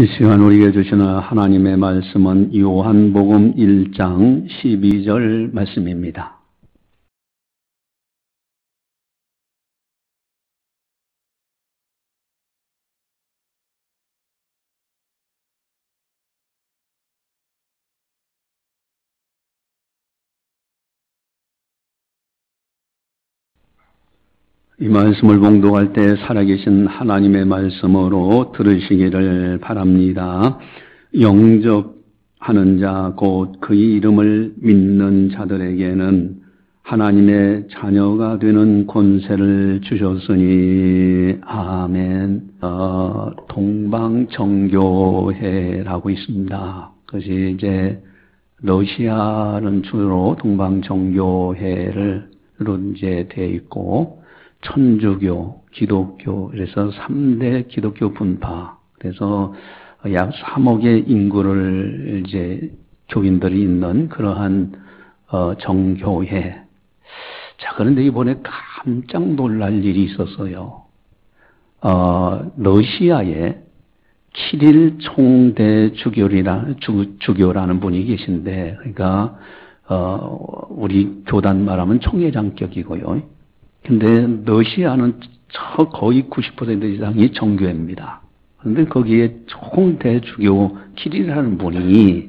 이 시간 우리에게 주시는 하나님의 말씀은 요한복음 1장 12절 말씀입니다. 이 말씀을 봉독할 때 살아계신 하나님의 말씀으로 들으시기를 바랍니다. 영접하는 자, 곧 그의 이름을 믿는 자들에게는 하나님의 자녀가 되는 권세를 주셨으니 아멘. 동방정교회라고 있습니다. 그것이 이제 러시아는 주로 동방정교회로 이제 되어 있고, 천주교, 기독교, 그래서 3대 기독교 분파, 그래서 약 3억의 인구를 이제 교인들이 있는 그러한 정교회. 자, 그런데 이번에 깜짝 놀랄 일이 있었어요. 러시아에 키릴 총대 주교라는 분이 계신데, 그러니까 우리 교단 말하면 총회장격이고요. 근데 러시아는 거의 90% 이상이 정교회입니다. 그런데 거기에 총대주교 키릴이라는 분이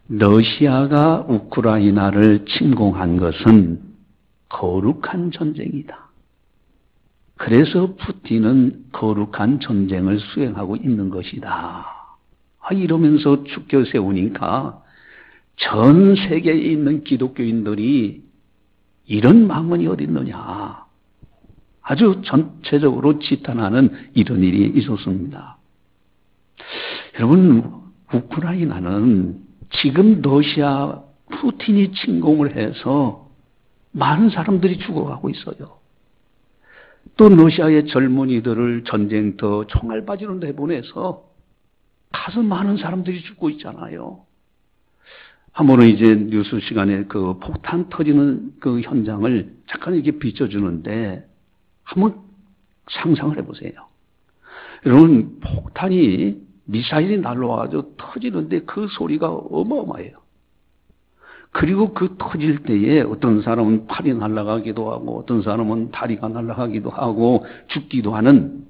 러시아가 우크라이나를 침공한 것은 거룩한 전쟁이다. 그래서 푸틴은 거룩한 전쟁을 수행하고 있는 것이다. 이러면서 축교 세우니까 전 세계에 있는 기독교인들이 이런 망언이 어디 있느냐. 아주 전체적으로 지탄하는 이런 일이 있었습니다. 여러분, 우크라이나는 지금 러시아 푸틴이 침공을 해서 많은 사람들이 죽어가고 있어요. 또 러시아의 젊은이들을 전쟁터 총알바지로 내보내서 가서 많은 사람들이 죽고 있잖아요. 한 번은 이제 뉴스 시간에 그 폭탄 터지는 그 현장을 잠깐 이렇게 비춰주는데 한번 상상을 해보세요. 여러분, 폭탄이 미사일이 날라와가지고 터지는데 그 소리가 어마어마해요. 그리고 그 터질 때에 어떤 사람은 팔이 날아가기도 하고 어떤 사람은 다리가 날아가기도 하고 죽기도 하는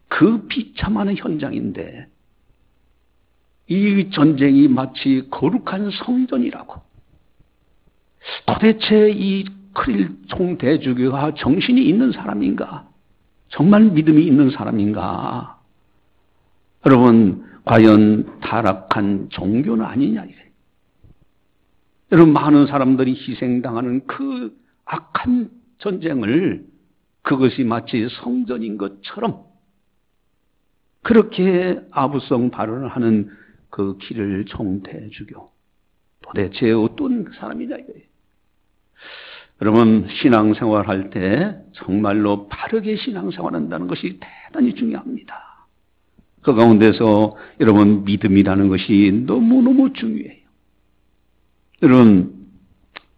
그 비참한 현장인데 이 전쟁이 마치 거룩한 성전이라고. 도대체 이 키릴 총대주교가 정신이 있는 사람인가? 정말 믿음이 있는 사람인가? 여러분, 과연 타락한 종교는 아니냐 이래. 여러분, 많은 사람들이 희생당하는 그 악한 전쟁을 그것이 마치 성전인 것처럼 그렇게 아부성 발언을 하는 그 키릴 총대주교. 도대체 어떤 사람이냐 이거예요. 여러분, 신앙생활 할 때 정말로 바르게 신앙생활 한다는 것이 대단히 중요합니다. 그 가운데서 여러분, 믿음이라는 것이 너무너무 중요해요. 여러분,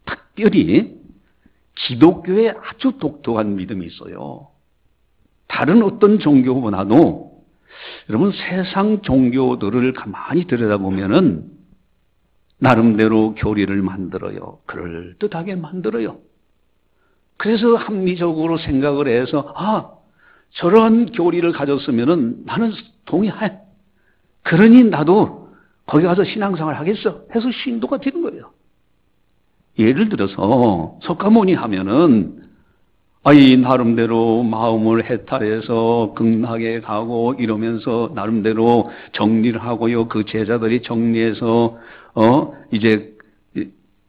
특별히 기독교에 아주 독특한 믿음이 있어요. 다른 어떤 종교보다도 여러분, 세상 종교들을 가만히 들여다보면은 나름대로 교리를 만들어요. 그럴듯하게 만들어요. 그래서 합리적으로 생각을 해서 저런 교리를 가졌으면은 나는 동의해. 그러니 나도 거기 가서 신앙생활 하겠어 해서 신도가 되는 거예요. 예를 들어서 석가모니 하면은 이 나름대로 마음을 해탈해서 극락에 가고 이러면서 나름대로 정리를 하고요. 그 제자들이 정리해서 이제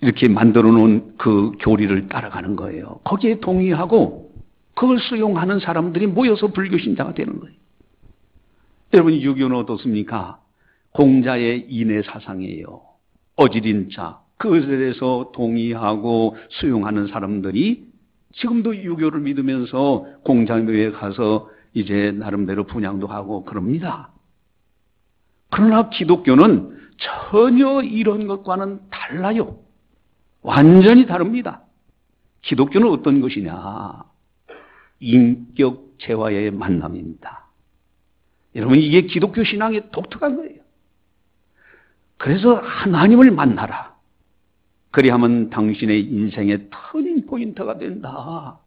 이렇게 만들어 놓은 그 교리를 따라가는 거예요. 거기에 동의하고 그걸 수용하는 사람들이 모여서 불교 신자가 되는 거예요. 여러분, 유교는 어떻습니까? 공자의 인해 사상이에요. 어지린 자, 그것에 대해서 동의하고 수용하는 사람들이 지금도 유교를 믿으면서 공자묘에 가서 이제 나름대로 분향도 하고 그럽니다. 그러나 기독교는 전혀 이런 것과는 달라요. 완전히 다릅니다. 기독교는 어떤 것이냐? 인격체와의 만남입니다. 여러분, 이게 기독교 신앙의 독특한 거예요. 그래서 하나님을 만나라. 그리하면 당신의 인생의 터닝 포인트가 된다.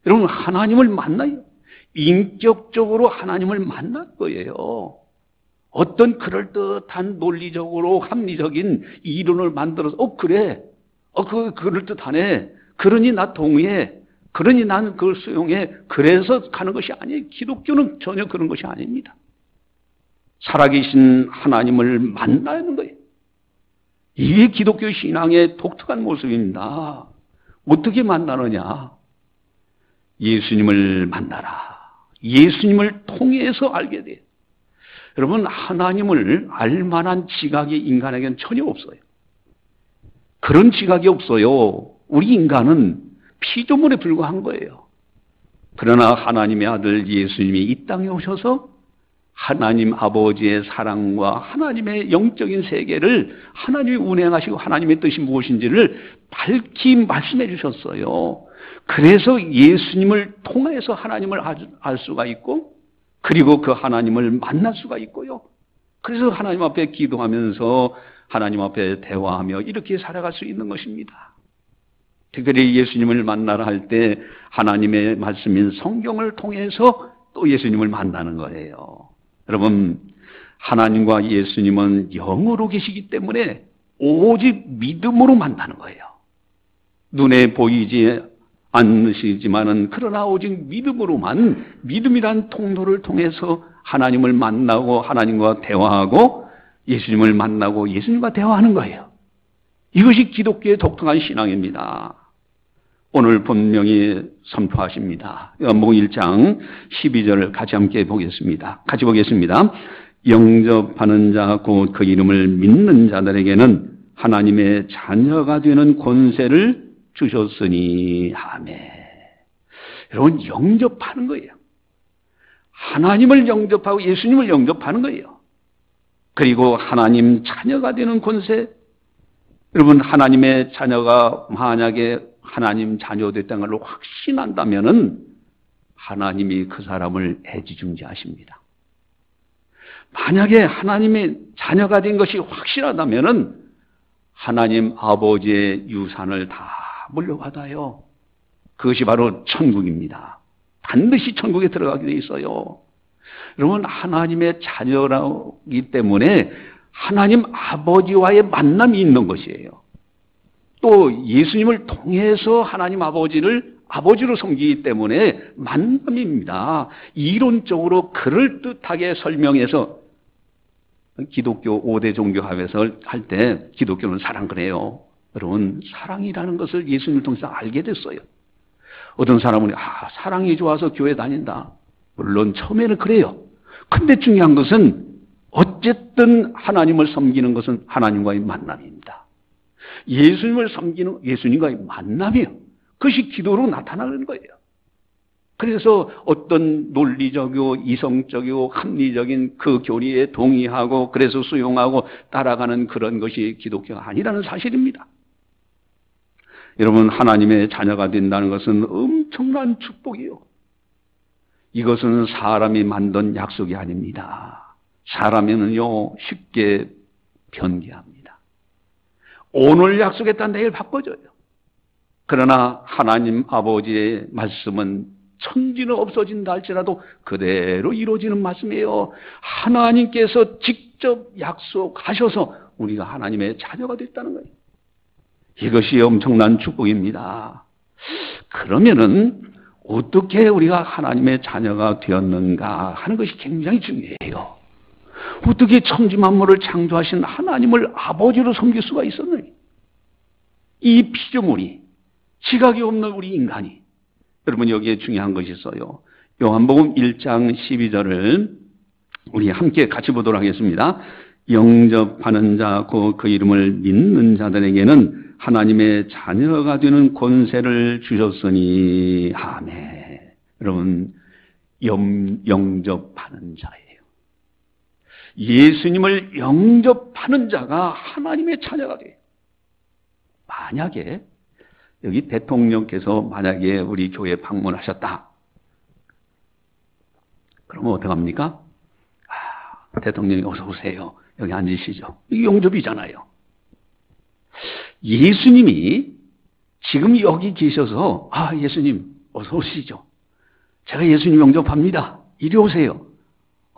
여러분, 하나님을 만나요. 인격적으로 하나님을 만날 거예요. 어떤 그럴듯한 논리적으로 합리적인 이론을 만들어서 그래. 그거 그럴듯하네. 그러니 나 동의해. 그러니 나는 그걸 수용해. 그래서 가는 것이 아니에요. 기독교는 전혀 그런 것이 아닙니다. 살아계신 하나님을 만나는 거예요. 이게 기독교 신앙의 독특한 모습입니다. 어떻게 만나느냐? 예수님을 만나라. 예수님을 통해서 알게 돼요. 여러분, 하나님을 알 만한 지각이 인간에게는 전혀 없어요. 그런 지각이 없어요. 우리 인간은 피조물에 불과한 거예요. 그러나 하나님의 아들 예수님이 이 땅에 오셔서 하나님 아버지의 사랑과 하나님의 영적인 세계를 하나님이 운행하시고 하나님의 뜻이 무엇인지를 밝히 말씀해 주셨어요. 그래서 예수님을 통해서 하나님을 알 수가 있고, 그리고 그 하나님을 만날 수가 있고요. 그래서 하나님 앞에 기도하면서 하나님 앞에 대화하며 이렇게 살아갈 수 있는 것입니다. 특별히 예수님을 만나라 할 때 하나님의 말씀인 성경을 통해서 또 예수님을 만나는 거예요. 여러분, 하나님과 예수님은 영으로 계시기 때문에 오직 믿음으로 만나는 거예요. 눈에 보이지 않으시지만은 그러나 오직 믿음으로만, 믿음이란 통로를 통해서 하나님을 만나고 하나님과 대화하고 예수님을 만나고 예수님과 대화하는 거예요. 이것이 기독교의 독특한 신앙입니다. 오늘 분명히 선포하십니다. 요한복음 1장 12절을 같이 함께 보겠습니다. 같이 보겠습니다. 영접하는 자 곧 그 이름을 믿는 자들에게는 하나님의 자녀가 되는 권세를 주셨으니. 아멘. 여러분, 영접하는 거예요. 하나님을 영접하고 예수님을 영접하는 거예요. 그리고 하나님 자녀가 되는 권세. 여러분, 하나님의 자녀가 만약에 하나님 자녀 됐다는 걸로 확신한다면은 하나님이 그 사람을 애지중지하십니다. 만약에 하나님의 자녀가 된 것이 확실하다면은 하나님 아버지의 유산을 다 물려받아요. 그것이 바로 천국입니다. 반드시 천국에 들어가게 돼 있어요. 여러분, 하나님의 자녀라기 때문에 하나님 아버지와의 만남이 있는 것이에요. 또 예수님을 통해서 하나님 아버지를 아버지로 섬기기 때문에 만남입니다. 이론적으로 그럴듯하게 설명해서 기독교 5대 종교합에서 할 때 기독교는 사랑 그래요. 여러분, 사랑이라는 것을 예수님을 통해서 알게 됐어요. 어떤 사람은 사랑이 좋아서 교회 다닌다. 물론 처음에는 그래요. 근데 중요한 것은 어쨌든 하나님을 섬기는 것은 하나님과의 만남입니다. 예수님을 섬기는 예수님과의 만남이에요. 그것이 기도로 나타나는 거예요. 그래서 어떤 논리적이고 이성적이고 합리적인 그 교리에 동의하고 그래서 수용하고 따라가는 그런 것이 기독교가 아니라는 사실입니다. 여러분, 하나님의 자녀가 된다는 것은 엄청난 축복이요. 이것은 사람이 만든 약속이 아닙니다. 사람은요 쉽게 변개합니다. 오늘 약속했다 내일 바꿔줘요. 그러나 하나님 아버지의 말씀은 천지는 없어진다 할지라도 그대로 이루어지는 말씀이에요. 하나님께서 직접 약속하셔서 우리가 하나님의 자녀가 됐다는 거예요. 이것이 엄청난 축복입니다. 그러면은 어떻게 우리가 하나님의 자녀가 되었는가 하는 것이 굉장히 중요해요. 어떻게 천지 만물을 창조하신 하나님을 아버지로 섬길 수가 있었느냐? 이 피조물이, 지각이 없는 우리 인간이. 여러분, 여기에 중요한 것이 있어요. 요한복음 1장 12절을 우리 함께 같이 보도록 하겠습니다. 영접하는 자, 그 이름을 믿는 자들에게는 하나님의 자녀가 되는 권세를 주셨으니. 아멘. 여러분, 영접하는 자예요. 예수님을 영접하는 자가 하나님의 자녀가 돼요. 만약에 여기 대통령께서 만약에 우리 교회 방문하셨다. 그러면 어떡합니까? 대통령이 어서 오세요. 여기 앉으시죠. 이게 영접이잖아요. 예수님이 지금 여기 계셔서 예수님 어서 오시죠. 제가 예수님 영접합니다. 이리 오세요.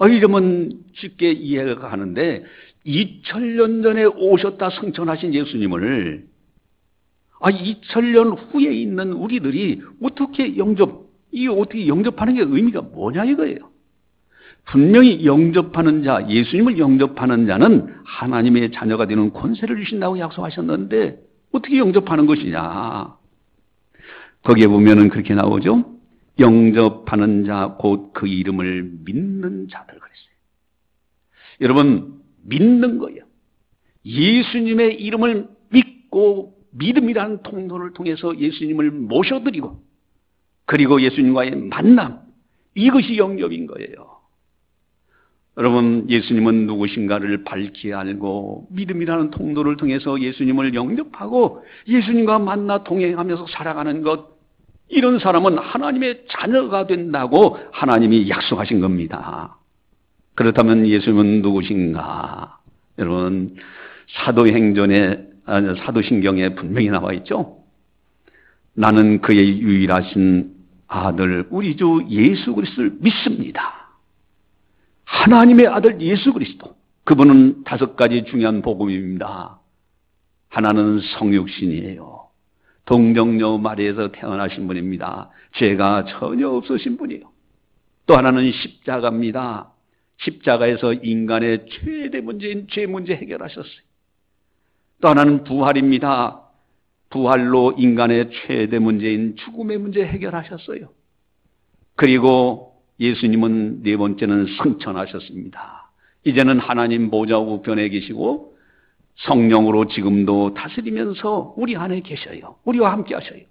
이러면 쉽게 이해가 가는데 2000년 전에 오셨다 승천하신 예수님을 2000년 후에 있는 우리들이 어떻게 영접하는 게 의미가 뭐냐 이거예요. 분명히 영접하는 자, 예수님을 영접하는 자는 하나님의 자녀가 되는 권세를 주신다고 약속하셨는데 어떻게 영접하는 것이냐. 거기에 보면은 그렇게 나오죠. 영접하는 자, 곧 그 이름을 믿는 자들 그랬어요. 여러분, 믿는 거예요. 예수님의 이름을 믿고 믿음이라는 통로를 통해서 예수님을 모셔드리고 그리고 예수님과의 만남, 이것이 영접인 거예요. 여러분, 예수님은 누구신가를 밝히 알고 믿음이라는 통로를 통해서 예수님을 영접하고 예수님과 만나 동행하면서 살아가는 것, 이런 사람은 하나님의 자녀가 된다고 하나님이 약속하신 겁니다. 그렇다면 예수님은 누구신가? 여러분, 사도신경에 분명히 나와 있죠. 나는 그의 유일하신 아들 우리 주 예수 그리스도를 믿습니다. 하나님의 아들 예수 그리스도, 그분은 5가지 중요한 복음입니다. 하나는 성육신이에요. 동정녀 마리에서 태어나신 분입니다. 죄가 전혀 없으신 분이에요. 또 하나는 십자가입니다. 십자가에서 인간의 최대 문제인 죄 문제 해결하셨어요. 또 하나는 부활입니다. 부활로 인간의 최대 문제인 죽음의 문제 해결하셨어요. 그리고 예수님은 4번째는 승천하셨습니다. 이제는 하나님 보좌 우편에 계시고 성령으로 지금도 다스리면서 우리 안에 계셔요. 우리와 함께 하셔요.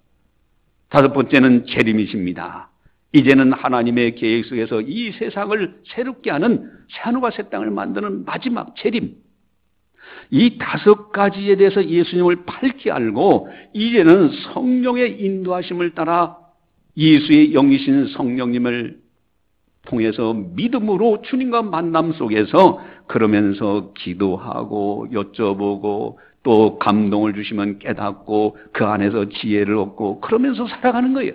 5번째는 재림이십니다. 이제는 하나님의 계획 속에서 이 세상을 새롭게 하는 새하늘과 새 땅을 만드는 마지막 재림. 이 5가지에 대해서 예수님을 밝히 알고 이제는 성령의 인도하심을 따라 예수의 영이신 성령님을 통해서 믿음으로 주님과 만남 속에서 그러면서 기도하고 여쭤보고 또 감동을 주시면 깨닫고 그 안에서 지혜를 얻고 그러면서 살아가는 거예요.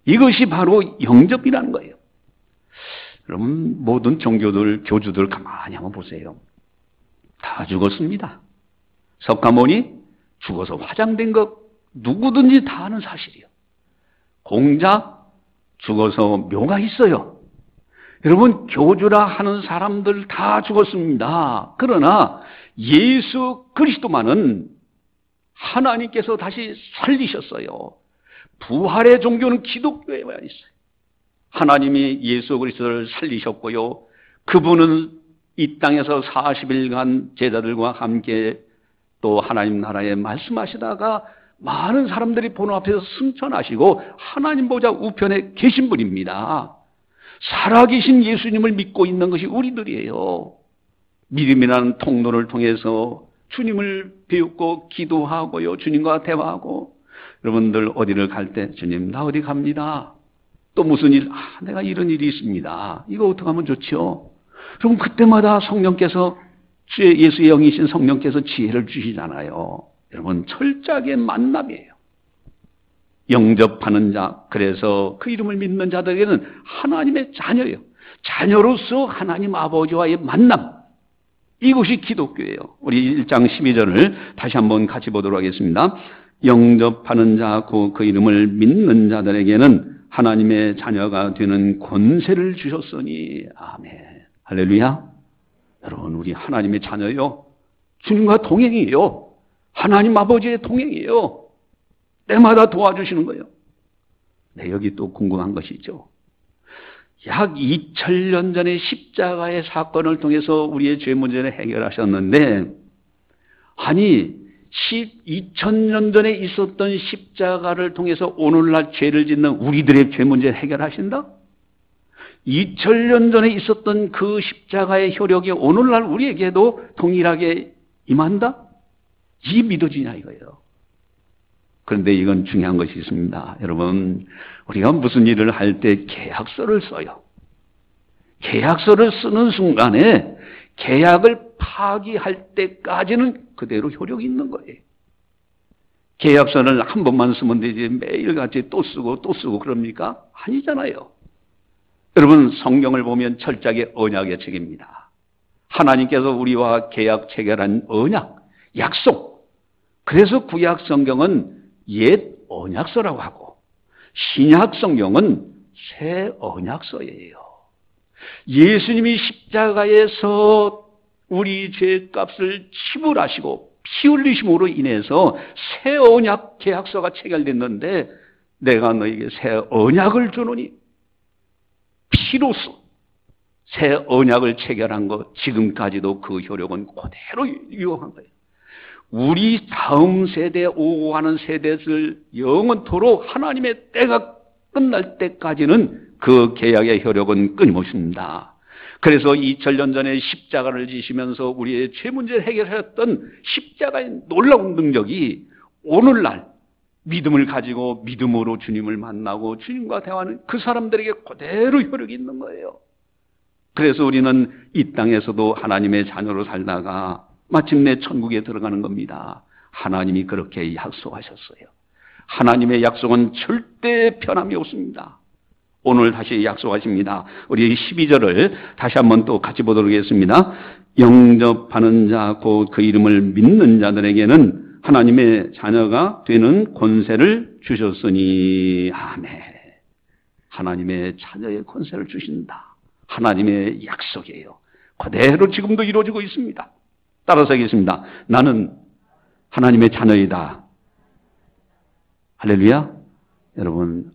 이것이 바로 영접이라는 거예요. 여러분, 모든 종교들, 교주들 가만히 한번 보세요. 다 죽었습니다. 석가모니 죽어서 화장된 것 누구든지 다 아는 사실이에요. 공자 죽어서 묘가 있어요. 여러분, 교주라 하는 사람들 다 죽었습니다. 그러나 예수 그리스도만은 하나님께서 다시 살리셨어요. 부활의 종교는 기독교에만 있어요. 하나님이 예수 그리스도를 살리셨고요. 그분은 이 땅에서 40일간 제자들과 함께 또 하나님 나라에 말씀하시다가 많은 사람들이 보는 앞에서 승천하시고 하나님 보좌 우편에 계신 분입니다. 살아계신 예수님을 믿고 있는 것이 우리들이에요. 믿음이라는 통로를 통해서 주님을 배우고 기도하고요. 주님과 대화하고. 여러분들 어디를 갈 때 주님 나 어디 갑니다. 또 무슨 일, 내가 이런 일이 있습니다. 이거 어떻게 하면 좋죠? 그럼 그때마다 성령께서 예수의 영이신 성령께서 지혜를 주시잖아요. 여러분, 철저하게 만남이에요. 영접하는 자, 그래서 그 이름을 믿는 자들에게는 하나님의 자녀예요. 자녀로서 하나님 아버지와의 만남, 이것이 기독교예요. 우리 1장 12절을 다시 한번 같이 보도록 하겠습니다. 영접하는 자, 그 이름을 믿는 자들에게는 하나님의 자녀가 되는 권세를 주셨으니. 아멘. 할렐루야. 여러분, 우리 하나님의 자녀요. 주님과 동행이에요. 하나님 아버지의 동행이에요. 때마다 도와주시는 거예요. 네, 여기 또 궁금한 것이 있죠. 약 2000년 전에 십자가의 사건을 통해서 우리의 죄 문제를 해결하셨는데, 아니 2000년 전에 있었던 십자가를 통해서 오늘날 죄를 짓는 우리들의 죄 문제를 해결하신다? 2000년 전에 있었던 그 십자가의 효력이 오늘날 우리에게도 동일하게 임한다? 이 믿어지냐 이거예요. 그런데 이건 중요한 것이 있습니다. 여러분, 우리가 무슨 일을 할 때 계약서를 써요. 계약서를 쓰는 순간에 계약을 파기할 때까지는 그대로 효력이 있는 거예요. 계약서를 한 번만 쓰면 되지 매일같이 또 쓰고 또 쓰고 그럽니까? 아니잖아요. 여러분, 성경을 보면 철저하게 언약의 책입니다. 하나님께서 우리와 계약 체결한 언약, 약속. 그래서 구약 성경은 옛 언약서라고 하고 신약 성경은 새 언약서예요. 예수님이 십자가에서 우리 죄값을 지불하시고 피 흘리심으로 인해서 새 언약 계약서가 체결됐는데 내가 너에게 새 언약을 주노니 피로써 새 언약을 체결한 것 지금까지도 그 효력은 그대로 유효한 거예요. 우리 다음 세대에 오고 가는 세대들 영원토록 하나님의 때가 끝날 때까지는 그 계약의 효력은 끊임없습니다. 그래서 2000년 전에 십자가를 지시면서 우리의 죄 문제를 해결했던 십자가의 놀라운 능력이 오늘날 믿음을 가지고 믿음으로 주님을 만나고 주님과 대화하는 그 사람들에게 그대로 효력이 있는 거예요. 그래서 우리는 이 땅에서도 하나님의 자녀로 살다가 마침내 천국에 들어가는 겁니다. 하나님이 그렇게 약속하셨어요. 하나님의 약속은 절대 변함이 없습니다. 오늘 다시 약속하십니다. 우리 12절을 다시 한번 또 같이 보도록 하겠습니다. 영접하는 자 곧 그 이름을 믿는 자들에게는 하나님의 자녀가 되는 권세를 주셨으니 아멘. 하나님의 자녀의 권세를 주신다. 하나님의 약속이에요. 그대로 지금도 이루어지고 있습니다. 따라서 하겠습니다. 나는 하나님의 자녀이다. 할렐루야. 여러분,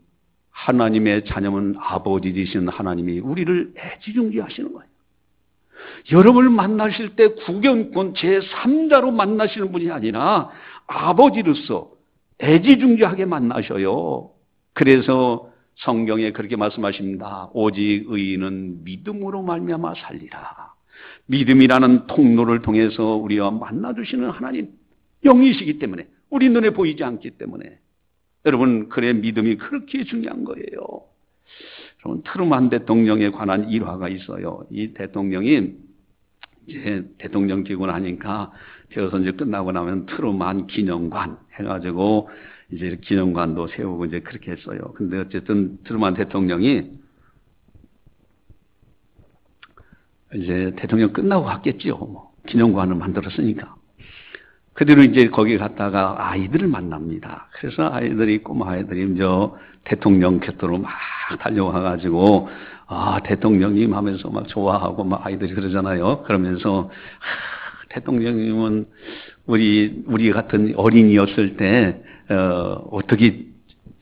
하나님의 자녀는 아버지 되신 하나님이 우리를 애지중지하시는 거예요. 여러분을 만나실 때 구견권 제3자로 만나시는 분이 아니라 아버지로서 애지중지하게 만나셔요. 그래서 성경에 그렇게 말씀하십니다. 오직 의인은 믿음으로 말미암아 살리라. 믿음이라는 통로를 통해서 우리와 만나주시는 하나님 영이시기 때문에 우리 눈에 보이지 않기 때문에 여러분, 그래 믿음이 그렇게 중요한 거예요. 여러분, 트루만 대통령에 관한 일화가 있어요. 이 대통령이 이제 대통령 되고 나니까 되어서 이제 끝나고 나면 트루만 기념관 해가지고 이제 기념관도 세우고 이제 그렇게 했어요. 근데 어쨌든 트루만 대통령이 이제 대통령 끝나고 갔겠죠. 뭐 기념관을 만들었으니까. 그대로 이제 거기 갔다가 아이들을 만납니다. 그래서 꼬마 아이들이 저 대통령 곁으로 막 달려와가지고, 대통령님 하면서 막 좋아하고 막 아이들이 그러잖아요. 그러면서, 대통령님은 우리 같은 어린이였을 때, 어떻게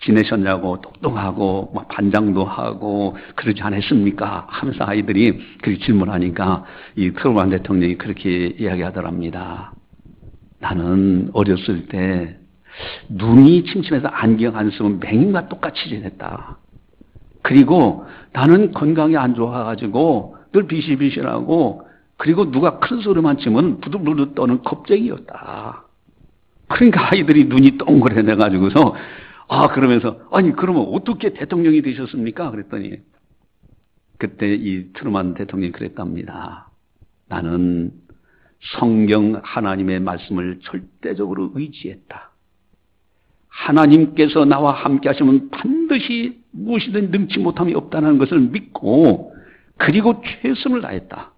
지내셨냐고 똑똑하고 막 반장도 하고 그러지 않았습니까? 하면서 아이들이 그렇게 질문하니까 이 트루만 대통령이 그렇게 이야기하더랍니다. 나는 어렸을 때 눈이 침침해서 안경 안 쓰면 맹인과 똑같이 지냈다. 그리고 나는 건강이 안 좋아가지고 늘 비실비실하고 그리고 누가 큰 소리만 치면 부들부들 떠는 겁쟁이였다. 그러니까 아이들이 눈이 동그래내가지고서 그러면서 아니 그러면 어떻게 대통령이 되셨습니까? 그랬더니 그때 이 트루만 대통령이 그랬답니다. 나는 성경 하나님의 말씀을 절대적으로 의지했다. 하나님께서 나와 함께 하시면 반드시 무엇이든 능치 못함이 없다는 것을 믿고 그리고 최선을 다했다.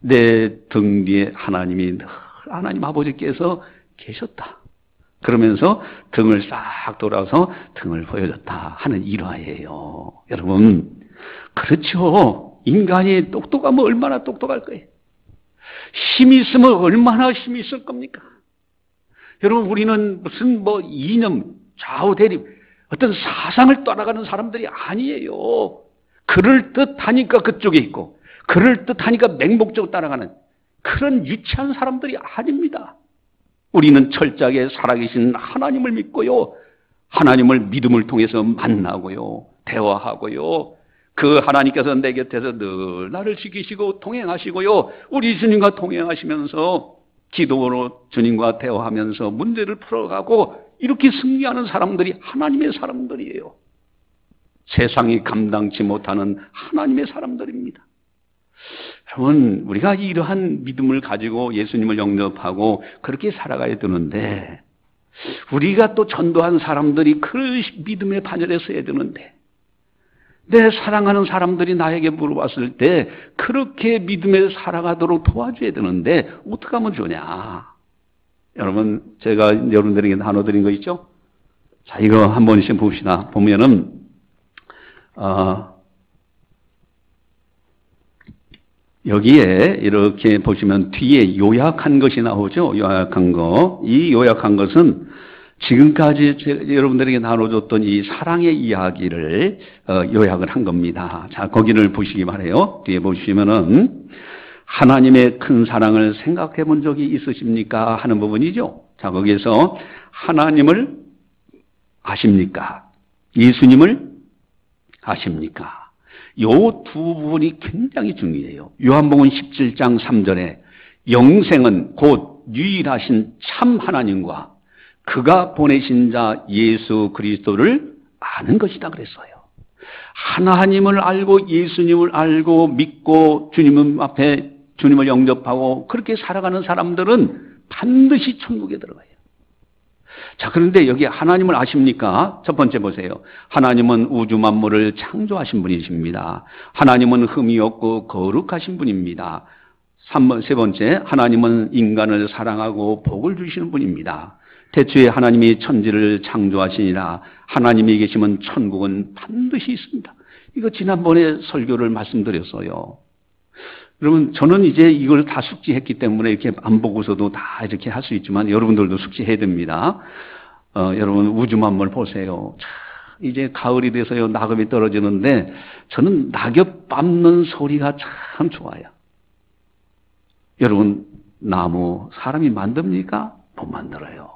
내 등 뒤에 하나님 아버지께서 계셨다. 그러면서 등을 싹 돌아서 등을 보여줬다 하는 일화예요. 여러분, 그렇죠. 인간이 똑똑하면 얼마나 똑똑할 거예요. 힘이 있으면 얼마나 힘이 있을 겁니까? 여러분, 우리는 무슨 이념, 좌우 대립, 어떤 사상을 따라가는 사람들이 아니에요. 그럴듯하니까 그쪽에 있고, 그럴듯하니까 맹목적으로 따라가는 그런 유치한 사람들이 아닙니다. 우리는 철저하게 살아계신 하나님을 믿고요. 하나님을 믿음을 통해서 만나고요. 대화하고요. 그 하나님께서 내 곁에서 늘 나를 지키시고 동행하시고요. 우리 주님과 동행하시면서 기도로 주님과 대화하면서 문제를 풀어가고 이렇게 승리하는 사람들이 하나님의 사람들이에요. 세상이 감당치 못하는 하나님의 사람들입니다. 여러분, 우리가 이러한 믿음을 가지고 예수님을 영접하고 그렇게 살아가야 되는데, 우리가 또 전도한 사람들이 그 믿음의 반열에 서야 되는데, 내 사랑하는 사람들이 나에게 물어봤을 때 그렇게 믿음에 살아가도록 도와줘야 되는데 어떻게 하면 좋냐? 여러분, 제가 여러분들에게 나눠드린 거 있죠? 자, 이거 한 번씩 봅시다. 보면은 여기에 이렇게 보시면 뒤에 요약한 것이 나오죠. 요약한 거. 이 요약한 것은 지금까지 여러분들에게 나눠줬던 이 사랑의 이야기를 요약을 한 겁니다. 자, 거기를 보시기 바라요. 뒤에 보시면은 하나님의 큰 사랑을 생각해 본 적이 있으십니까? 하는 부분이죠. 자, 거기에서 하나님을 아십니까? 예수님을 아십니까? 요 두 부분이 굉장히 중요해요. 요한복음 17장 3절에 영생은 곧 유일하신 참 하나님과 그가 보내신 자 예수 그리스도를 아는 것이다 그랬어요. 하나님을 알고 예수님을 알고 믿고 주님 앞에 주님을 영접하고 그렇게 살아가는 사람들은 반드시 천국에 들어가요. 자, 그런데 여기 하나님을 아십니까? 첫 번째 보세요. 하나님은 우주 만물을 창조하신 분이십니다. 하나님은 흠이 없고 거룩하신 분입니다. 세 번째, 하나님은 인간을 사랑하고 복을 주시는 분입니다. 태초에 하나님이 천지를 창조하시니라. 하나님이 계시면 천국은 반드시 있습니다. 이거 지난번에 설교를 말씀드렸어요. 여러분, 저는 이제 이걸 다 숙지했기 때문에 이렇게 안 보고서도 다 이렇게 할 수 있지만 여러분들도 숙지해야 됩니다. 여러분, 우주 만물 보세요. 이제 가을이 돼서요, 낙엽이 떨어지는데 저는 낙엽 밟는 소리가 참 좋아요. 여러분, 나무 사람이 만듭니까? 못 만들어요.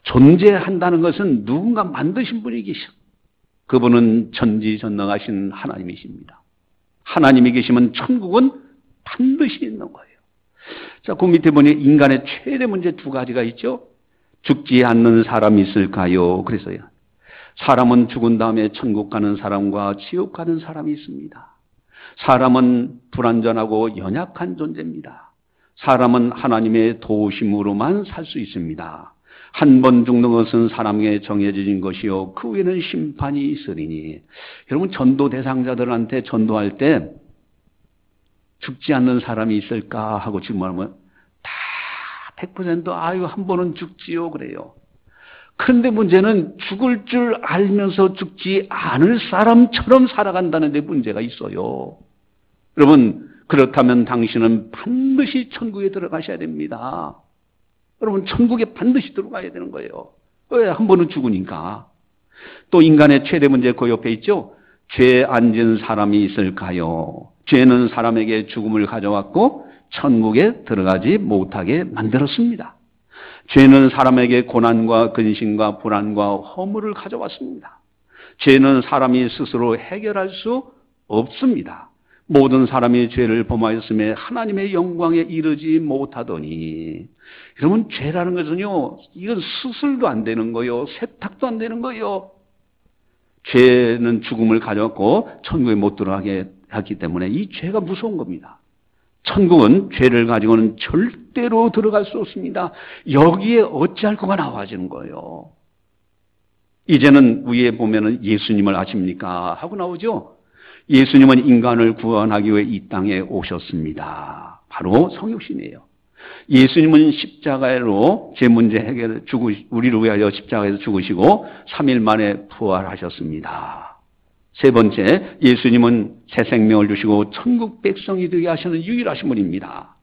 존재한다는 것은 누군가 만드신 분이 계셔. 그분은 전지전능하신 하나님이십니다. 하나님이 계시면 천국은 반드시 있는 거예요. 자, 그 밑에 보니 인간의 최대 문제 두 가지가 있죠. 죽지 않는 사람이 있을까요? 그래서요. 사람은 죽은 다음에 천국 가는 사람과 지옥 가는 사람이 있습니다. 사람은 불완전하고 연약한 존재입니다. 사람은 하나님의 도우심으로만 살 수 있습니다. 한 번 죽는 것은 사람에게 정해진 것이요 그 후에는 심판이 있으리니. 여러분, 전도 대상자들한테 전도할 때 죽지 않는 사람이 있을까 하고 질문하면 다 100% 아유 한 번은 죽지요 그래요. 그런데 문제는 죽을 줄 알면서 죽지 않을 사람처럼 살아간다는 데 문제가 있어요. 여러분, 그렇다면 당신은 반드시 천국에 들어가셔야 됩니다. 여러분, 천국에 반드시 들어가야 되는 거예요. 왜? 한 번은 죽으니까. 또 인간의 최대 문제 그 옆에 있죠. 죄 안 지은 사람이 있을까요? 죄는 사람에게 죽음을 가져왔고 천국에 들어가지 못하게 만들었습니다. 죄는 사람에게 고난과 근심과 불안과 허물을 가져왔습니다. 죄는 사람이 스스로 해결할 수 없습니다. 모든 사람이 죄를 범하였음에 하나님의 영광에 이르지 못하더니. 여러분, 죄라는 것은요, 이건 수술도 안 되는 거요, 세탁도 안 되는 거요. 죄는 죽음을 가져왔고 천국에 못 들어가게 했기 때문에 이 죄가 무서운 겁니다. 천국은 죄를 가지고는 절대로 들어갈 수 없습니다. 여기에 어찌할 거가 나와지는 거예요. 이제는 위에 보면은 예수님을 아십니까? 하고 나오죠. 예수님은 인간을 구원하기 위해 이 땅에 오셨습니다. 바로 성육신이에요. 예수님은 십자가로 제 문제 해결 우리를 위하여 십자가에서 죽으시고 3일 만에 부활하셨습니다. 세 번째, 예수님은 새 생명을 주시고 천국 백성이 되게 하시는 유일하신 분입니다.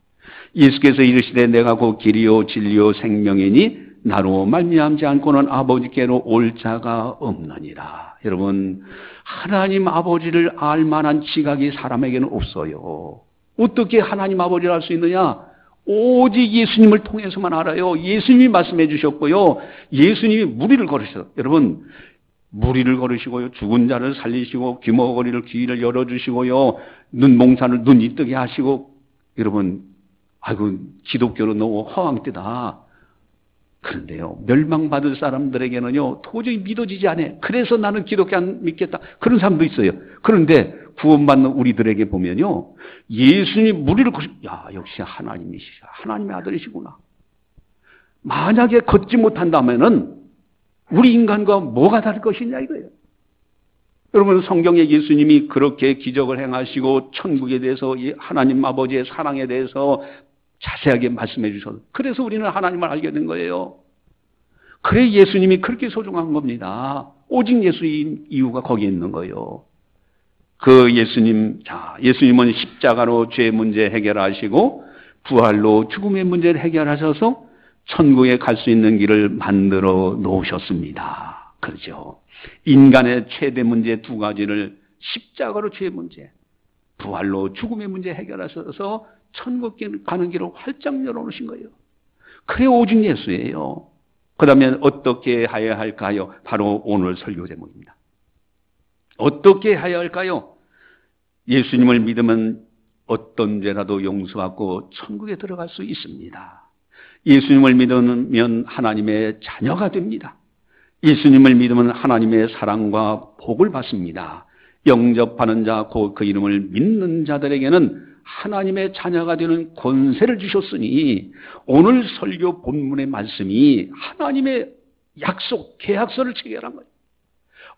예수께서 이르시되 내가 곧 길이요 진리요 생명이니 나로 말미암지 않고는 아버지께로 올 자가 없느니라. 여러분, 하나님 아버지를 알 만한 지각이 사람에게는 없어요. 어떻게 하나님 아버지를 알 수 있느냐? 오직 예수님을 통해서만 알아요. 예수님이 말씀해 주셨고요. 예수님이 무리를 걸으셨어요. 여러분, 무리를 걸으시고요. 죽은 자를 살리시고 귀머거리를 귀를 열어주시고요. 눈몽사를 눈이 뜨게 하시고. 여러분, 아이고 기독교는 너무 허황되다. 그런데요, 멸망받을 사람들에게는요, 도저히 믿어지지 않아요. 그래서 나는 기독교 안 믿겠다. 그런 사람도 있어요. 그런데 구원받는 우리들에게 보면요, 예수님 무리를 야, 역시 하나님이시다. 하나님의 아들이시구나. 만약에 걷지 못한다면은 우리 인간과 뭐가 다를 것이냐 이거예요. 여러분, 성경에 예수님이 그렇게 기적을 행하시고 천국에 대해서 하나님 아버지의 사랑에 대해서 자세하게 말씀해 주셔서 그래서 우리는 하나님을 알게 된 거예요. 그래 예수님이 그렇게 소중한 겁니다. 오직 예수인 이유가 거기에 있는 거예요. 그 예수님은 십자가로 죄 문제 해결하시고 부활로 죽음의 문제를 해결하셔서 천국에 갈 수 있는 길을 만들어 놓으셨습니다. 그렇죠. 인간의 최대 문제 두 가지를 십자가로 죄 문제, 부활로 죽음의 문제 해결하셔서 천국 가는 길을 활짝 열어놓으신 거예요. 그게 오직 예수예요. 그러면 어떻게 해야 할까요? 바로 오늘 설교 제목입니다. 어떻게 해야 할까요? 예수님을 믿으면 어떤 죄라도 용서받고 천국에 들어갈 수 있습니다. 예수님을 믿으면 하나님의 자녀가 됩니다. 예수님을 믿으면 하나님의 사랑과 복을 받습니다. 영접하는 자, 그 이름을 믿는 자들에게는 하나님의 자녀가 되는 권세를 주셨으니 오늘 설교 본문의 말씀이 하나님의 약속, 계약서를 체결한 거예요.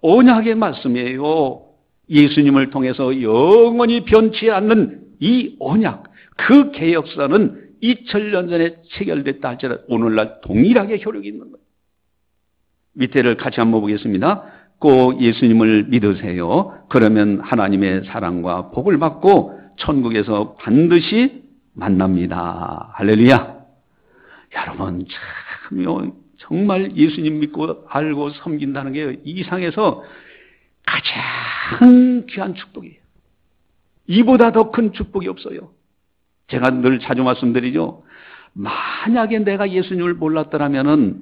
언약의 말씀이에요. 예수님을 통해서 영원히 변치 않는 이 언약, 그 계약서는 2000년 전에 체결됐다 할지라도 오늘날 동일하게 효력이 있는 거예요. 밑에를 같이 한번 보겠습니다. 꼭 예수님을 믿으세요. 그러면 하나님의 사랑과 복을 받고 천국에서 반드시 만납니다. 할렐루야. 여러분 참 정말 예수님 믿고 알고 섬긴다는 게 이 세상에서 가장 귀한 축복이에요. 이보다 더 큰 축복이 없어요. 제가 늘 자주 말씀드리죠. 만약에 내가 예수님을 몰랐더라면은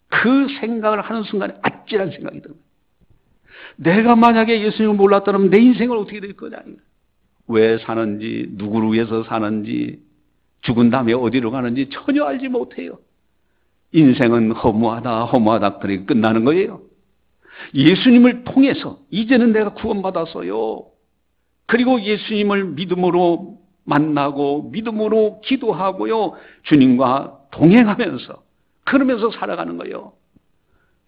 그 생각을 하는 순간에 아찔한 생각이 들어요. 내가 만약에 예수님을 몰랐더라면 내 인생을 어떻게 될 거냐. 왜 사는지, 누구를 위해서 사는지, 죽은 다음에 어디로 가는지 전혀 알지 못해요. 인생은 허무하다 그렇게 끝나는 거예요. 예수님을 통해서 이제는 내가 구원받았어요. 그리고 예수님을 믿음으로 만나고 믿음으로 기도하고요. 주님과 동행하면서 그러면서 살아가는 거예요.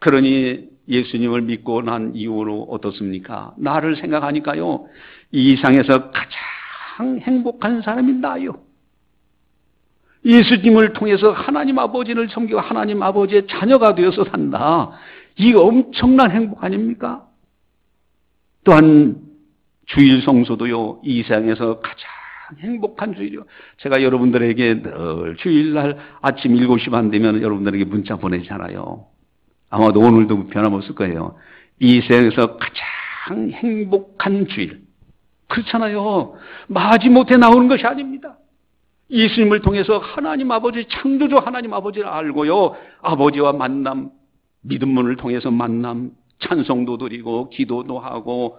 그러니 예수님을 믿고 난 이후로 어떻습니까? 나를 생각하니까요. 이 세상에서 가장 행복한 사람이 나요. 예수님을 통해서 하나님 아버지를 섬기고 하나님 아버지의 자녀가 되어서 산다. 이거 엄청난 행복 아닙니까? 또한 주일 성수도요. 이 세상에서 가장 행복한 주일이요. 제가 여러분들에게 늘 주일날 아침 7시 반 되면 여러분들에게 문자 보내잖아요. 아마도 오늘도 변함없을 거예요. 이 세상에서 가장 행복한 주일. 그렇잖아요. 마지못해 나오는 것이 아닙니다. 예수님을 통해서 하나님 아버지, 창조주 하나님 아버지를 알고요. 아버지와 만남, 믿음문을 통해서 만남, 찬송도 드리고 기도도 하고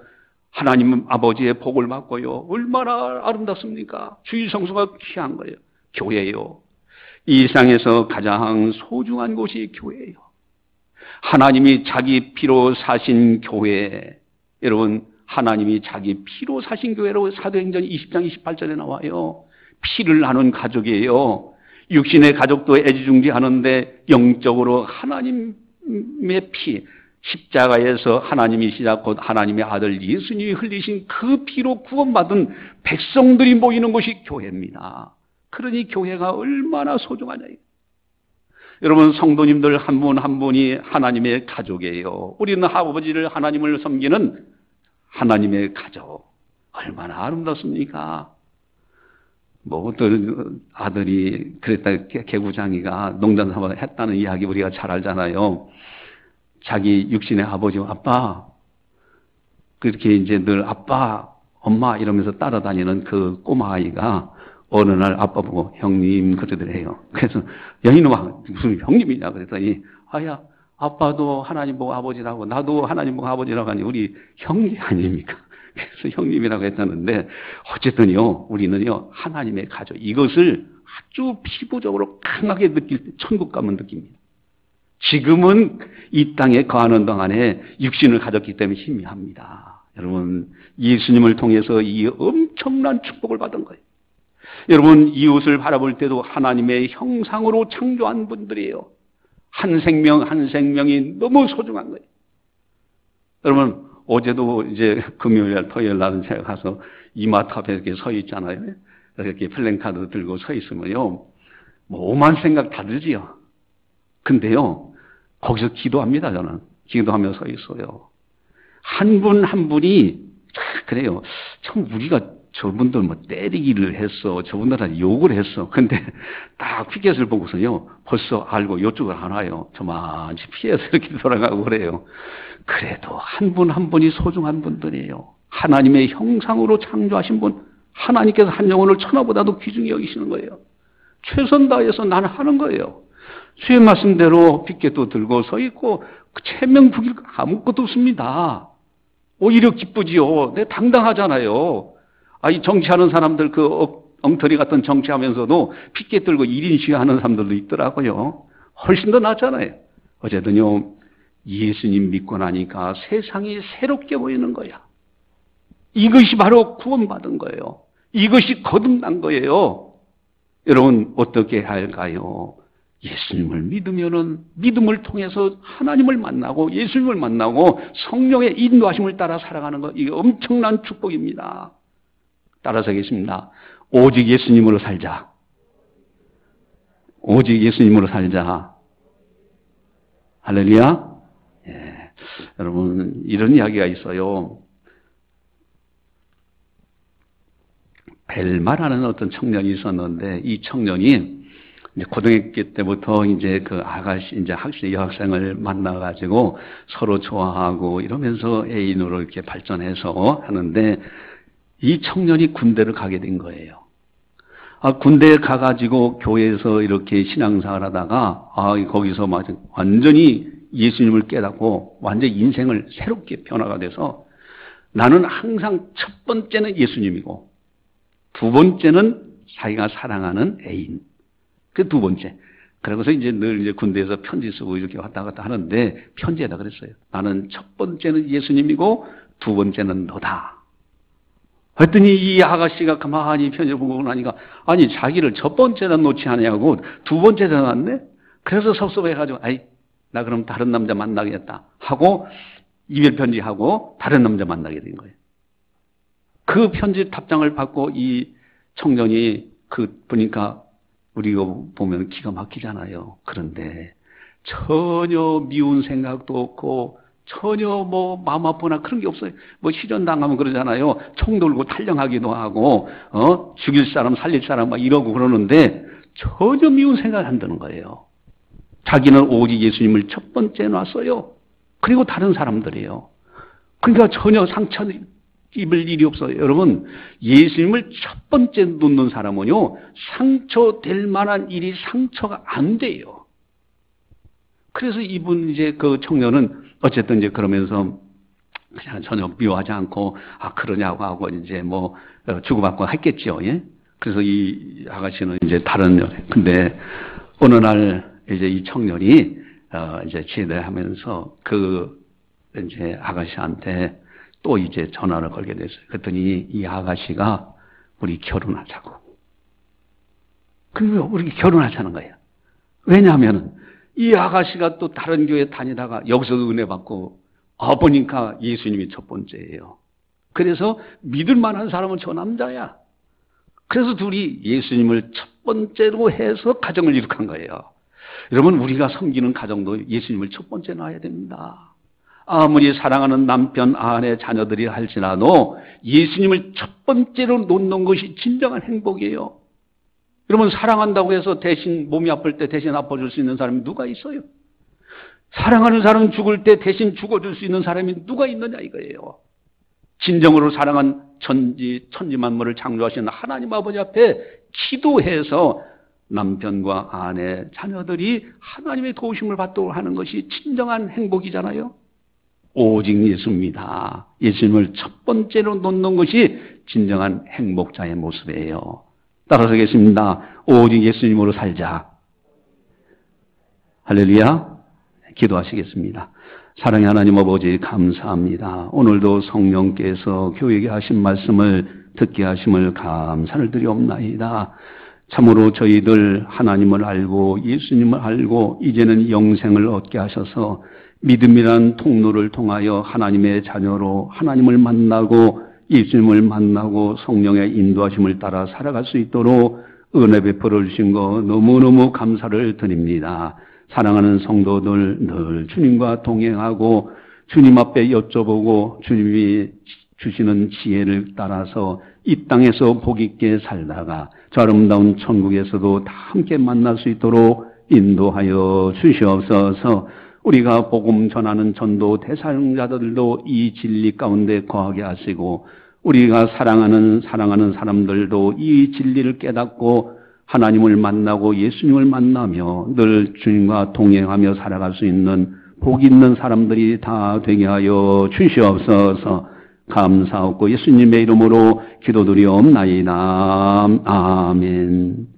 하나님 아버지의 복을 받고요. 얼마나 아름답습니까? 주일 성수가 귀한 거예요. 교회예요. 이 세상에서 가장 소중한 곳이 교회예요. 하나님이 자기 피로 사신 교회. 여러분, 하나님이 자기 피로 사신 교회라고 사도행전 20장 28절에 나와요. 피를 나눈 가족이에요. 육신의 가족도 애지중지하는데 영적으로 하나님의 피, 십자가에서 하나님이시자 곧 하나님의 아들 예수님이 흘리신 그 피로 구원받은 백성들이 모이는 곳이 교회입니다. 그러니 교회가 얼마나 소중하냐. 여러분, 성도님들 한 분 한 분이 하나님의 가족이에요. 우리는 아버지를 하나님을 섬기는 하나님의 가족. 얼마나 아름답습니까? 어떤 아들이 그랬다, 개구장이가 농담 삼아 했다는 이야기 우리가 잘 알잖아요. 자기 육신의 아버지와 아빠, 그렇게 이제 늘 아빠, 엄마 이러면서 따라다니는 그 꼬마아이가 어느 날 아빠 보고 형님 그러더래요. 그래서 야 이놈아 무슨 형님이냐 그랬더니 아야 아빠도 하나님 보고 아버지라고 나도 하나님 보고 아버지라고 하니 우리 형제 아닙니까? 그래서 형님이라고 했다는데 어쨌든요 우리는요 하나님의 가족 이것을 아주 피부적으로 강하게 느낄 때 천국 가면 느낍니다. 지금은 이 땅에 거하는 동안에 육신을 가졌기 때문에 희미합니다. 여러분, 예수님을 통해서 이 엄청난 축복을 받은 거예요. 여러분, 이웃을 바라볼 때도 하나님의 형상으로 창조한 분들이에요. 한 생명 한 생명이 너무 소중한 거예요. 여러분, 어제도 이제 금요일, 토요일 날은 제가 가서 이마트 앞에 이렇게 서 있잖아요. 이렇게 플랜카드 들고 서 있으면요, 뭐 오만 생각 다 들지요. 근데요, 거기서 기도합니다. 저는 기도하며 서 있어요. 한 분 한 분이 그래요. 참 우리가 저분들 뭐 때리기를 했어, 저분들한테 욕을 했어. 근데 딱 피켓을 보고서요, 벌써 알고 이쪽을 안 와요. 저만치 피해서 이렇게 돌아가고 그래요. 그래도 한 분 한 분이 소중한 분들이에요. 하나님의 형상으로 창조하신 분, 하나님께서 한 영혼을 천하보다도 귀중히 여기시는 거예요. 최선 다해서 나는 하는 거예요. 주의 말씀대로 피켓도 들고 서 있고 체면 부길 아무것도 없습니다. 오히려 기쁘지요. 내 당당하잖아요. 이 정치하는 사람들 엉터리 같은 정치하면서도 피켓 들고 1인 시위하는 사람들도 있더라고요. 훨씬 더 낫잖아요. 어쨌든요, 예수님 믿고 나니까 세상이 새롭게 보이는 거야. 이것이 바로 구원받은 거예요. 이것이 거듭난 거예요. 여러분, 어떻게 할까요? 예수님을 믿으면은 믿음을 통해서 하나님을 만나고 예수님을 만나고 성령의 인도하심을 따라 살아가는 것, 이게 엄청난 축복입니다. 따라서 하겠습니다. 오직 예수님으로 살자. 오직 예수님으로 살자. 할렐루야. 예. 여러분, 이런 이야기가 있어요. 벨마라는 어떤 청년이 있었는데, 이 청년이 이제 고등학교 때부터 이제 그 아가씨, 이제 여학생을 만나가지고 서로 좋아하고 이러면서 애인으로 이렇게 발전해서 하는데, 이 청년이 군대를 가게 된 거예요. 군대에 가가지고 교회에서 이렇게 신앙생활 하다가, 거기서 완전히 예수님을 깨닫고 완전히 인생을 새롭게 변화가 돼서 나는 항상 첫 번째는 예수님이고, 두 번째는 자기가 사랑하는 애인. 그 두 번째. 그러고서 이제 늘 이제 군대에서 편지 쓰고 이렇게 왔다 갔다 하는데 편지에다 그랬어요. 나는 첫 번째는 예수님이고 두 번째는 너다. 했더니 이 아가씨가 가만히 편지를 보고 나니까 아니 자기를 첫 번째는 놓지 않냐고 두 번째는 놨네. 그래서 섭섭해가지고 나 그럼 다른 남자 만나겠다 하고 이별 편지하고 다른 남자 만나게 된 거예요. 그 편지 답장을 받고 이 청년이 보니까 우리가 보면 기가 막히잖아요. 그런데 전혀 미운 생각도 없고 전혀 뭐 마음 아프나 그런 게 없어요. 뭐 실현당하면 그러잖아요. 총 들고 탈영하기도 하고 죽일 사람 살릴 사람 막 이러고 그러는데 전혀 미운 생각 안 드는 거예요. 자기는 오직 예수님을 첫 번째 놨어요. 그리고 다른 사람들이에요. 그러니까 전혀 상처 입을 일이 없어요. 여러분, 예수님을 첫 번째 놓는 사람은요, 상처될 만한 일이 상처가 안 돼요. 그래서 이분 이제 그 청년은 어쨌든 이제 그러면서 그냥 전혀 미워하지 않고, 그러냐고 하고 이제 뭐 주고받고 했겠죠. 예? 그래서 이 아가씨는 이제 근데 어느 날 이제 이 청년이 이제 제대하면서 이제 아가씨한테 또 이제 전화를 걸게 됐어요. 그랬더니 이 아가씨가 우리 결혼하자고. 그리고 우리 결혼하자는 거예요. 왜냐하면 이 아가씨가 또 다른 교회 다니다가 여기서 은혜 받고 보니까 예수님이 첫 번째예요. 그래서 믿을 만한 사람은 저 남자야. 그래서 둘이 예수님을 첫 번째로 해서 가정을 이룩한 거예요. 여러분, 우리가 섬기는 가정도 예수님을 첫 번째 놔야 됩니다. 아무리 사랑하는 남편, 아내, 자녀들이 할지라도 예수님을 첫 번째로 놓는 것이 진정한 행복이에요. 여러분, 사랑한다고 해서 대신 몸이 아플 때 대신 아파줄 수 있는 사람이 누가 있어요? 사랑하는 사람은 죽을 때 대신 죽어줄 수 있는 사람이 누가 있느냐 이거예요. 진정으로 사랑한 천지 만물을 창조하시는 하나님 아버지 앞에 기도해서 남편과 아내, 자녀들이 하나님의 도우심을 받도록 하는 것이 진정한 행복이잖아요. 오직 예수입니다. 예수님을 첫 번째로 놓는 것이 진정한 행복자의 모습이에요. 따라서 하겠습니다. 오직 예수님으로 살자. 할렐루야. 기도하시겠습니다. 사랑의 하나님 아버지 감사합니다. 오늘도 성령께서 교회에 하신 말씀을 듣게 하심을 감사를 드리옵나이다. 참으로 저희들 하나님을 알고 예수님을 알고 이제는 영생을 얻게 하셔서 믿음이란 통로를 통하여 하나님의 자녀로 하나님을 만나고 예수님을 만나고 성령의 인도하심을 따라 살아갈 수 있도록 은혜 베풀어 주신 거 너무너무 감사를 드립니다. 사랑하는 성도들 늘 주님과 동행하고 주님 앞에 여쭤보고 주님이 주시는 지혜를 따라서 이 땅에서 복 있게 살다가 저 아름다운 천국에서도 다 함께 만날 수 있도록 인도하여 주시옵소서. 우리가 복음 전하는 전도 대상자들도 이 진리 가운데 거하게 하시고 우리가 사랑하는 사람들도 이 진리를 깨닫고 하나님을 만나고 예수님을 만나며 늘 주님과 동행하며 살아갈 수 있는 복 있는 사람들이 다 되게 하여 주시옵소서. 감사하고 예수님의 이름으로 기도드리옵나이다. 아멘.